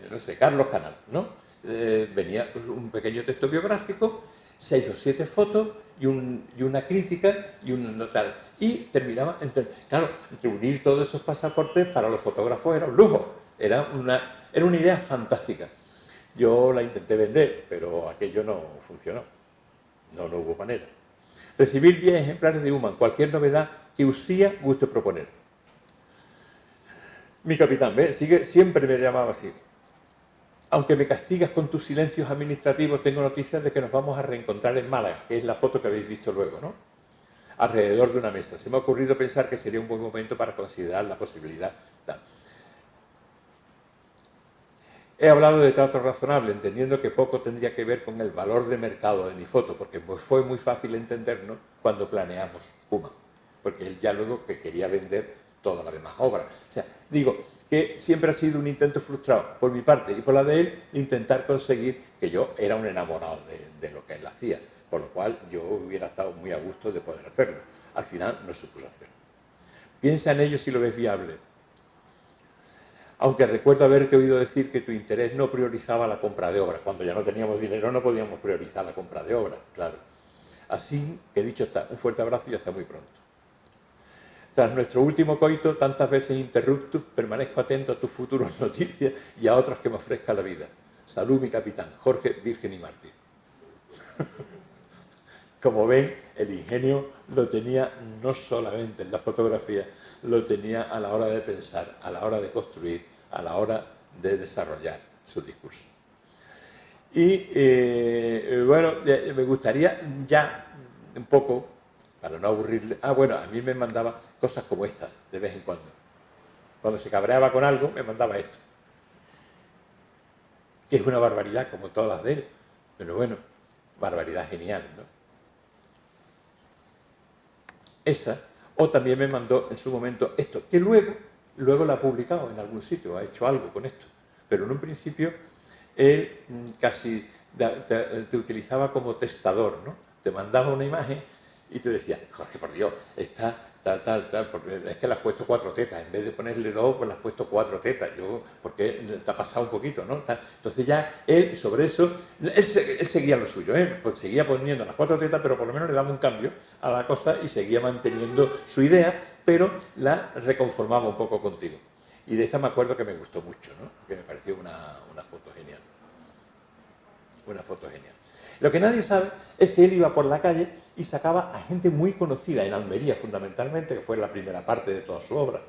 no sé, Carlos Canal, ¿no? Venía pues, un pequeño texto biográfico, 6 o 7 fotos y una crítica y un tal. Y terminaba, claro, entre unir todos esos pasaportes para los fotógrafos era un lujo, era una idea fantástica. Yo la intenté vender, pero aquello no funcionó. No hubo manera. Recibir 10 ejemplares de Human, cualquier novedad que Usía guste proponer. Mi capitán, siempre me llamaba así. Aunque me castigas con tus silencios administrativos, tengo noticias de que nos vamos a reencontrar en Málaga, que es la foto que habéis visto luego, ¿no? Alrededor de una mesa. Se me ha ocurrido pensar que sería un buen momento para considerar la posibilidad. He hablado de trato razonable, entendiendo que poco tendría que ver con el valor de mercado de mi foto, porque fue muy fácil entendernos cuando planeamos Human, porque él ya luego que quería vender toda la demás obra. O sea, digo que siempre ha sido un intento frustrado por mi parte y por la de él, intentar conseguir que yo era un enamorado de lo que él hacía, por lo cual yo hubiera estado muy a gusto de poder hacerlo. Al final no se pudo hacer. Piensa en ello si lo ves viable. Aunque recuerdo haberte oído decir que tu interés no priorizaba la compra de obra. Cuando ya no teníamos dinero no podíamos priorizar la compra de obra, claro. Así que dicho está, un fuerte abrazo y hasta muy pronto. Tras nuestro último coito, tantas veces interruptus, permanezco atento a tus futuras noticias y a otras que me ofrezca la vida. Salud, mi capitán, Jorge, virgen y mártir. Como ven, el ingenio lo tenía no solamente en la fotografía, lo tenía a la hora de pensar, a la hora de construir, a la hora de desarrollar su discurso. Y bueno, me gustaría ya un poco, para no aburrirle, bueno, a mí me mandaba cosas como esta, de vez en cuando. Cuando se cabreaba con algo, me mandaba esto. Que es una barbaridad, como todas las de él, pero bueno, barbaridad genial, ¿no? Esa, o también me mandó en su momento esto, que luego lo ha publicado en algún sitio, ha hecho algo con esto, pero en un principio él casi te utilizaba como testador, ¿no? Te mandaba una imagen y te decía, Jorge, por Dios, está tal, porque es que le has puesto 4 tetas, en vez de ponerle 2, pues le has puesto 4 tetas, porque te ha pasado un poquito, ¿no? Entonces ya él, sobre eso, él seguía lo suyo, pues seguía poniendo las 4 tetas, pero por lo menos le daba un cambio a la cosa y seguía manteniendo su idea, pero la reconformaba un poco contigo. Y de esta me acuerdo que me gustó mucho, ¿no? Que me pareció una foto genial. Una foto genial. Lo que nadie sabe es que él iba por la calle y sacaba a gente muy conocida, en Almería fundamentalmente, que fue la primera parte de toda su obra.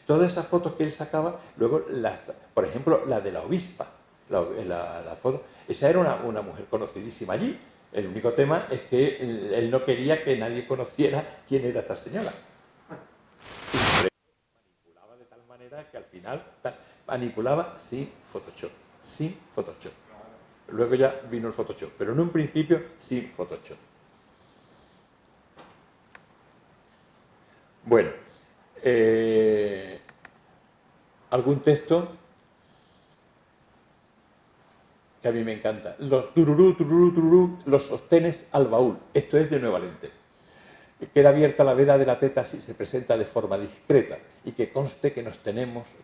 Todas esas fotos que él sacaba, luego, por ejemplo, la de la obispa, la foto, esa era una mujer conocidísima allí. El único tema es que él no quería que nadie conociera quién era esta señora. Y manipulaba de tal manera que al final manipulaba sin Photoshop, sin Photoshop. Luego ya vino el Photoshop, pero en un principio sin Photoshop. Bueno, algún texto que a mí me encanta. Los tururú, tururú, tururú, los sostenes al baúl. Esto es de Nueva Lente. Queda abierta la veda de la teta si se presenta de forma discreta y que conste que nos tememos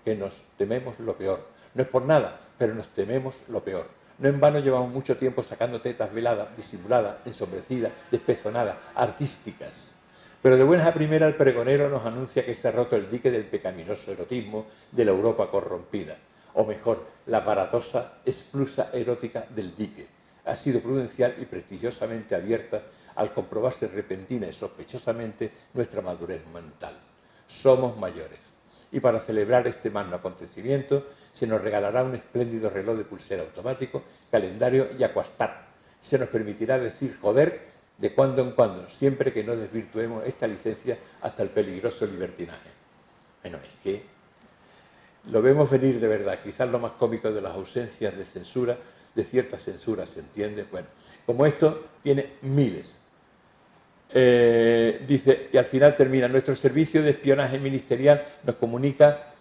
lo peor. No es por nada, pero nos tememos lo peor. No en vano llevamos mucho tiempo sacando tetas veladas, disimuladas, ensombrecidas, despezonadas, artísticas. Pero de buenas a primeras el pregonero nos anuncia que se ha roto el dique del pecaminoso erotismo de la Europa corrompida. O mejor, la aparatosa esclusa erótica del dique. Ha sido prudencial y prestigiosamente abierta al comprobarse repentina y sospechosamente nuestra madurez mental. Somos mayores. Y para celebrar este magno acontecimiento se nos regalará un espléndido reloj de pulsera automático, calendario y acuastar. Se nos permitirá decir joder de cuando en cuando, siempre que no desvirtuemos esta licencia hasta el peligroso libertinaje. Bueno, es que lo vemos venir de verdad, quizás lo más cómico de las ausencias de censura, de cierta censura, ¿se entiende? Bueno, como esto tiene miles. Dice, y al final termina, nuestro servicio de espionaje ministerial nos comunica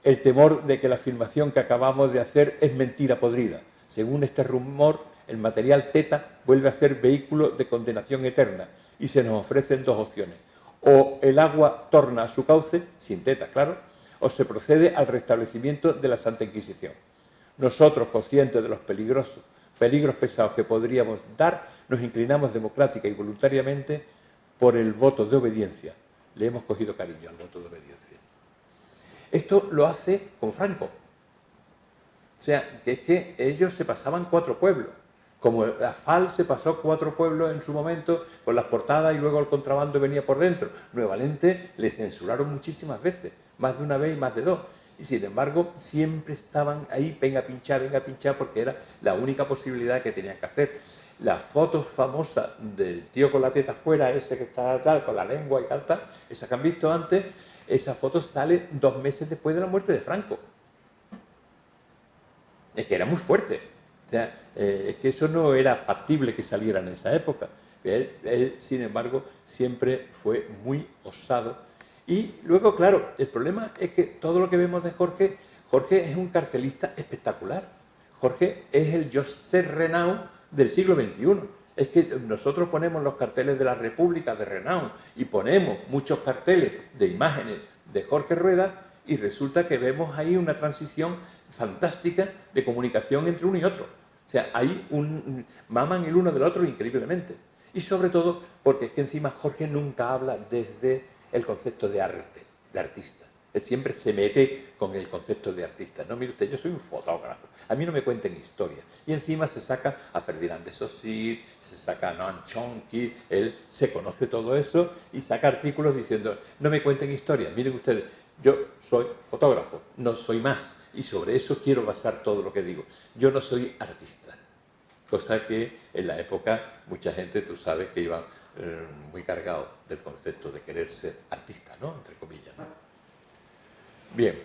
el temor de que la afirmación que acabamos de hacer es mentira podrida. Según este rumor, el material teta vuelve a ser vehículo de condenación eterna y se nos ofrecen 2 opciones. O el agua torna a su cauce, sin teta, claro, o se procede al restablecimiento de la Santa Inquisición. Nosotros, conscientes de los peligros pesados que podríamos dar, nos inclinamos democrática y voluntariamente por el voto de obediencia. Le hemos cogido cariño al voto de obediencia. Esto lo hace con Franco. O sea, que es que ellos se pasaban 4 pueblos. Como la FAL se pasó 4 pueblos en su momento con las portadas y luego el contrabando venía por dentro. Nueva Lente le censuraron muchísimas veces, más de una vez y más de 2. Y sin embargo, siempre estaban ahí, venga a pinchar, porque era la única posibilidad que tenían que hacer. Las fotos famosas del tío con la teta fuera, ese que está tal, con la lengua y tal, esa que han visto antes, esa foto sale 2 meses después de la muerte de Franco. es que era muy fuerte. O sea, es que eso no era factible que saliera en esa época. Él, sin embargo, siempre fue muy osado. Y luego, claro, el problema es que todo lo que vemos de Jorge, Jorge es un cartelista espectacular. Jorge es el Josep Renau del siglo XXI. Es que nosotros ponemos los carteles de la República de Renau y ponemos muchos carteles de imágenes de Jorge Rueda y resulta que vemos ahí una transición fantástica de comunicación entre uno y otro. O sea, ahí maman el uno del otro increíblemente. Y sobre todo porque es que encima Jorge nunca habla desde el concepto de arte, de artista. Él siempre se mete con el concepto de artista. No, mire usted, yo soy un fotógrafo. A mí no me cuenten historias. Y encima se saca a Ferdinand de Saussure, se saca a Noam Chomsky, él se conoce todo eso y saca artículos diciendo, no me cuenten historias. Miren ustedes, yo soy fotógrafo, no soy más. Y sobre eso quiero basar todo lo que digo. Yo no soy artista. Cosa que en la época mucha gente, tú sabes, que iba muy cargado del concepto de querer ser artista, ¿no? Entre comillas, ¿no? Bien.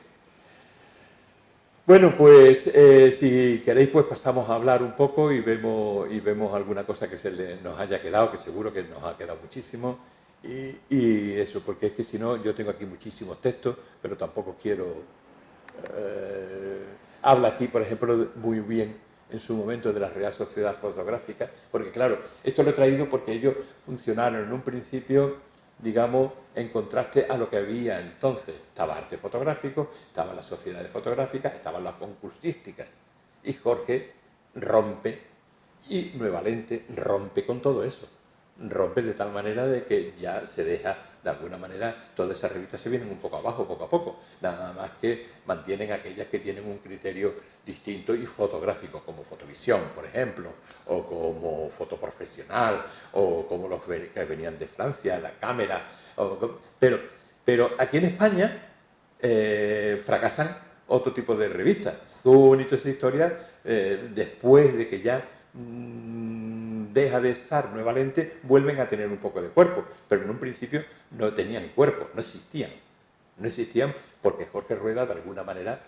Bueno, pues si queréis, pues pasamos a hablar un poco y vemos alguna cosa que nos haya quedado, que seguro que nos ha quedado muchísimo. Y eso, porque es que si no, yo tengo aquí muchísimos textos, pero tampoco quiero... habla aquí, por ejemplo, muy bien en su momento de la Real Sociedad Fotográfica, porque claro, esto lo he traído porque ellos funcionaron en un principio, digamos, en contraste a lo que había entonces. Estaba arte fotográfico, estaban las sociedades fotográficas, estaban las concursísticas. Y Jorge rompe, y Nueva Lente rompe con todo eso. Rompe de tal manera de que ya se deja, de alguna manera, todas esas revistas se vienen un poco abajo, poco a poco. Nada más que mantienen aquellas que tienen un criterio distinto y fotográfico, como Fotovisión, por ejemplo, o como Fotoprofesional, o como los que venían de Francia, La Cámara. Pero aquí en España fracasan otro tipo de revistas. Zoom y toda esa historia, después de que ya deja de estar Nueva Lente, vuelven a tener un poco de cuerpo, pero en un principio no tenían cuerpo, no existían. No existían porque Jorge Rueda, de alguna manera,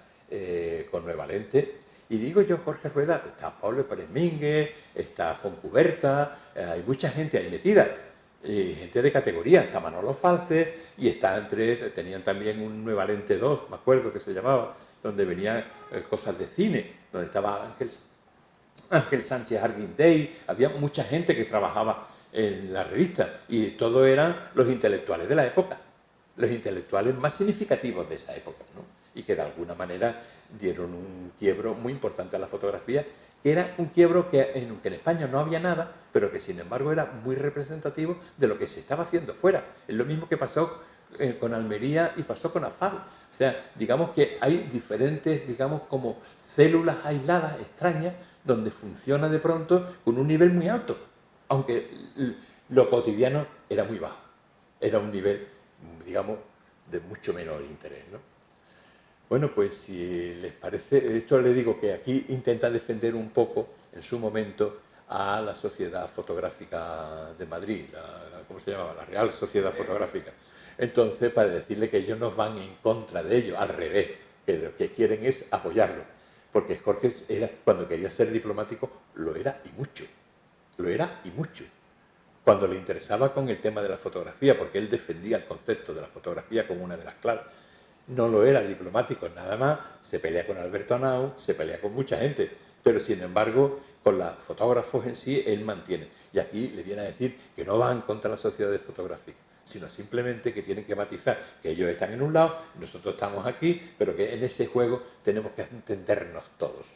con Nueva Lente, y digo yo Jorge Rueda, está Pablo Pérez Mínguez, está Foncuberta, hay mucha gente ahí metida, gente de categoría, está Manolo Falce, y está tenían también un Nueva Lente 2, me acuerdo que se llamaba, donde venían cosas de cine, donde estaba Ángel Sánchez Arguindey, había mucha gente que trabajaba en la revista y todos eran los intelectuales de la época, los intelectuales más significativos de esa época, ¿no? Y que de alguna manera dieron un quiebro muy importante a la fotografía, que era un quiebro que en España no había nada, pero que sin embargo era muy representativo de lo que se estaba haciendo fuera. Es lo mismo que pasó con Almería y pasó con Afal. O sea, digamos que hay diferentes, digamos, como células aisladas, extrañas, donde funciona de pronto con un nivel muy alto, aunque lo cotidiano era muy bajo, era un nivel, digamos, de mucho menor interés, ¿no? Bueno, pues si les parece, esto les digo que aquí intenta defender un poco, en su momento, a la Sociedad Fotográfica de Madrid, ¿cómo se llamaba? La Real Sociedad Fotográfica. Entonces, para decirle que ellos no van en contra de ellos, al revés, que lo que quieren es apoyarlo. Porque Jorge era, cuando quería ser diplomático, lo era y mucho. Lo era y mucho. Cuando le interesaba con el tema de la fotografía, porque él defendía el concepto de la fotografía como una de las claves, no lo era diplomático, nada más, se pelea con Alberto Anau, se pelea con mucha gente, pero sin embargo, con los fotógrafos en sí, él mantiene. Y aquí le viene a decir que no van contra la sociedad fotográfica, sino simplemente que tienen que matizar que ellos están en un lado, nosotros estamos aquí, pero que en ese juego tenemos que entendernos todos,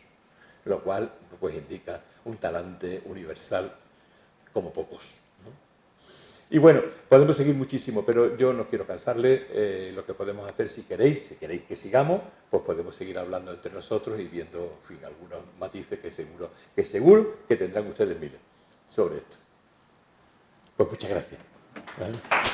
lo cual pues indica un talante universal como pocos, ¿no? Y bueno, podemos seguir muchísimo, pero yo no quiero cansarle. Lo que podemos hacer, si queréis que sigamos, pues podemos seguir hablando entre nosotros y viendo, en fin, algunos matices que seguro que tendrán ustedes miles sobre esto. Pues muchas gracias. ¿Vale?